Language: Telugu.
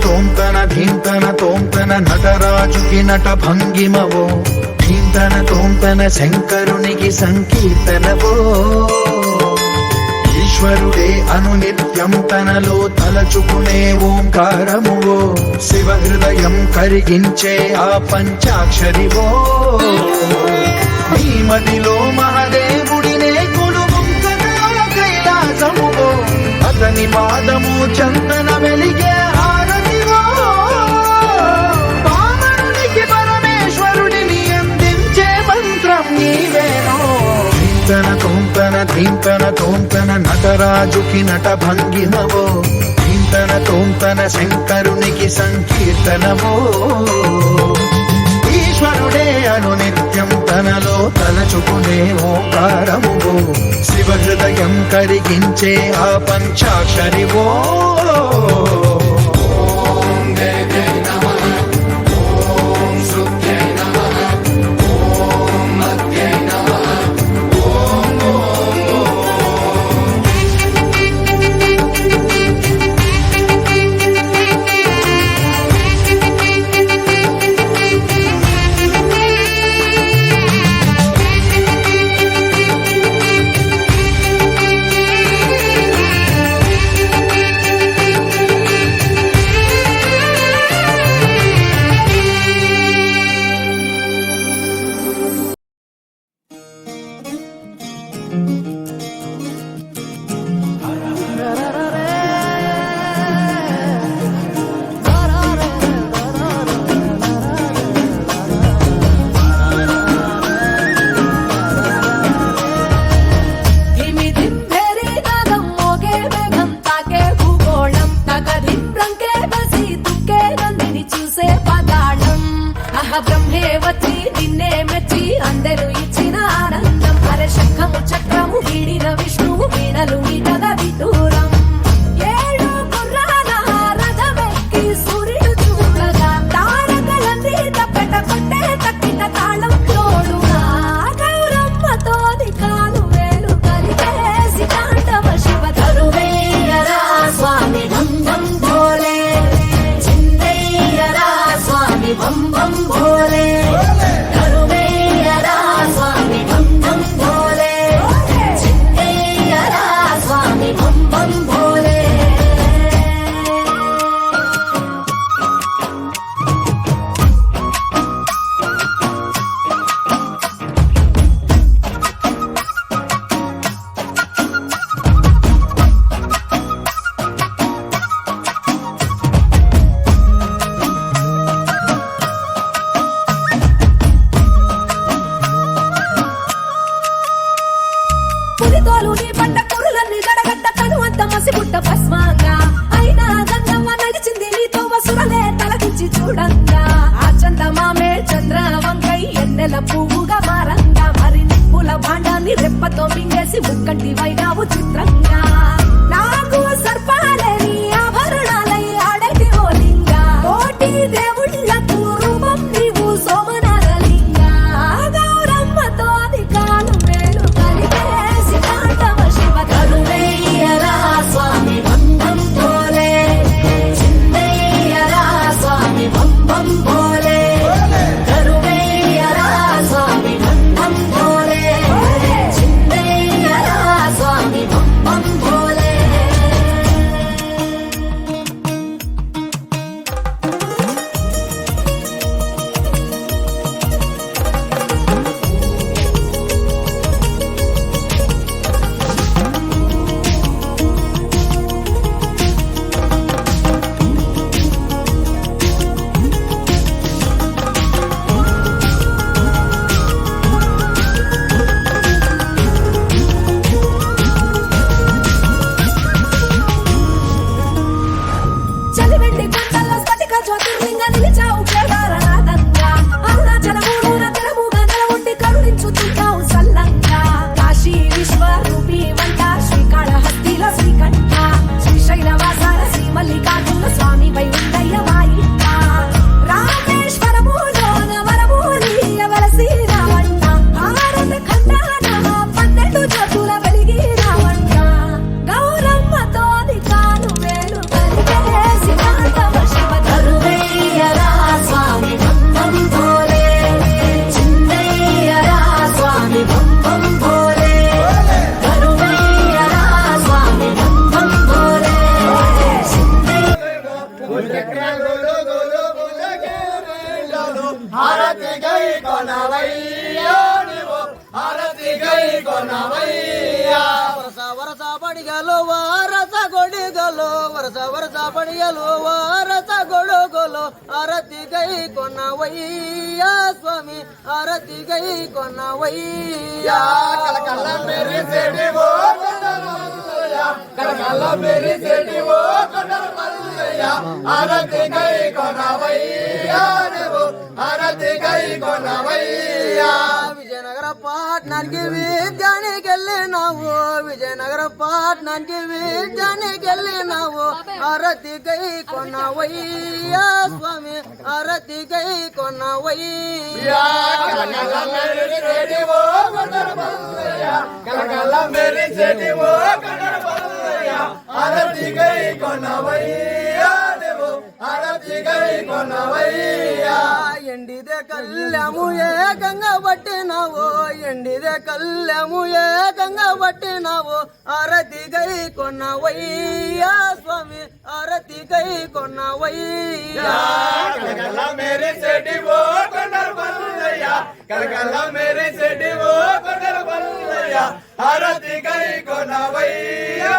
తోంతన ధీంతన తోంతన నటరాజుకి నట భంగిమవో, ధీంతన తోంతన శంకరునికి సంకీర్తనవో. ఈశ్వరుడే అనునిత్యం తనలో తలచుకునే ఓంకారమువో, శివ హృదయం కరిగించే ఆ పంచాక్షరివో. నీ మదిలో మహాదేవుడినే కొలువుంకగా కైలాసమువో, అతని పాదము చందన వెలిగే హారతివో. పామరునికి పరమేశ్వరుడిని అందించే మంత్రం నీవేనో. ధీంతన తోంతన ధీంతన తోంతన నటరాజుకి నట భంగిమవో, ధీంతన తోంతన శంకరునికి సంకీర్తనవో. ఈశ్వరుడే అనునిత్యం తనలో తలచుకునే ఓంకారమువో, శివ హృదయం కరిగించే ఆ పంచాక్షరివో. బ్రహ్మేవతి నిన్నే మెచ్చి అందరూ ఇచ్చిన ఆనందం. అరే శంఖము చక్రము వీడిన విష్ణువు వీణలు మీటగా విదూరం. ఏడు గుర్రాల రథమెక్కి సూర్యుడు చూడగా, తారకలన్నీ తప్పెట కొట్టే తక్కిన తాళం తోడుగా, గౌరమ్మతోని కాలు వేలు కలిపేసి తాండవ శివ తరువేయరా స్వామి ఢం ఢం భోలే, చిందయ్యరా స్వామి బం బం భోలే. పులితోలు నీ పడ్డ కురులన్నీ గడగడ్డ కనువంత మసిగుట్ట భస్మంగా, అయినా గంగమ్మ నడిచింది నీతో వసురలే తలకించి చూడంగా. ఆ చందమామే చంద్రవంకై ఎన్నెల పువ్వుగా మారంగా, మరి నిప్పుల భాండాన్ని రెప్పతో మింగేసి ముక్కంటి వైనావు చిత్రంగా. నాకు సర్పాలని ఆభరణాలై ఆడటి ఓలింగా, కోటి దేవుళ్ళకు రూపం నీవు సోమనారలింగా. గౌరమ్మతోని కాలు వేలు కలిపేసి తాండవ శివ తరువేయరా స్వామి బం బం భోలే, చిందయ్యరా స్వామి బం బం భోలే. తరువేయరా స్వామి బం బం భోలే, చిందయ్యరా స్వామి బం బం గులు గులు గులకే వేళలో హారతి గై కొనవయ్యా నీవు హారతి గై కొనవయ్యా వరస వరస పడిగలు వారస గొడిగలు వరస వరస పడిగలు వారస గొడుగులు అరతి గై కొనవయ్యా స్వామి అరతి గై కొనవయ్యా కలకల్ల మెరిసేటివో కొండమల్లయ్య కలకల్ల మెరిసేటివో కొండమల్లయ్య హారతి గై కొనవయ్యా నీవు హారతి గై కొనవయ్యా విజయనగర పట్నానికి విద్యానికి వెళ్ళినావు విజయనగర పట్నానికి విద్యానికి వెళ్ళినావు అరతి గై కొనవయ్యా స్వామి అరతి గై కొనవయ్యా కలకల్ల మెరిసేటివో కొండమల్లయ్య కలకల్ల మెరిసేటివో కొండమల్లయ్య హారతి గై కొనవయ్యా నీవు హారతి గై కొనవయ్యా ఎండిదే కళ్యాము ఏకంగా పట్టినావు ఎండిదే కళ్యాము ఏకంగా పట్టినావు అరతి గై కొనవయ్యా స్వామి అరతి గై కొనవయ్యా కలకల్ల మెరిసేటివో కొండమల్లయ్య కలకల్ల మెరిసేటివో కొండమల్లయ్య హారతి గై కొనవయ్యా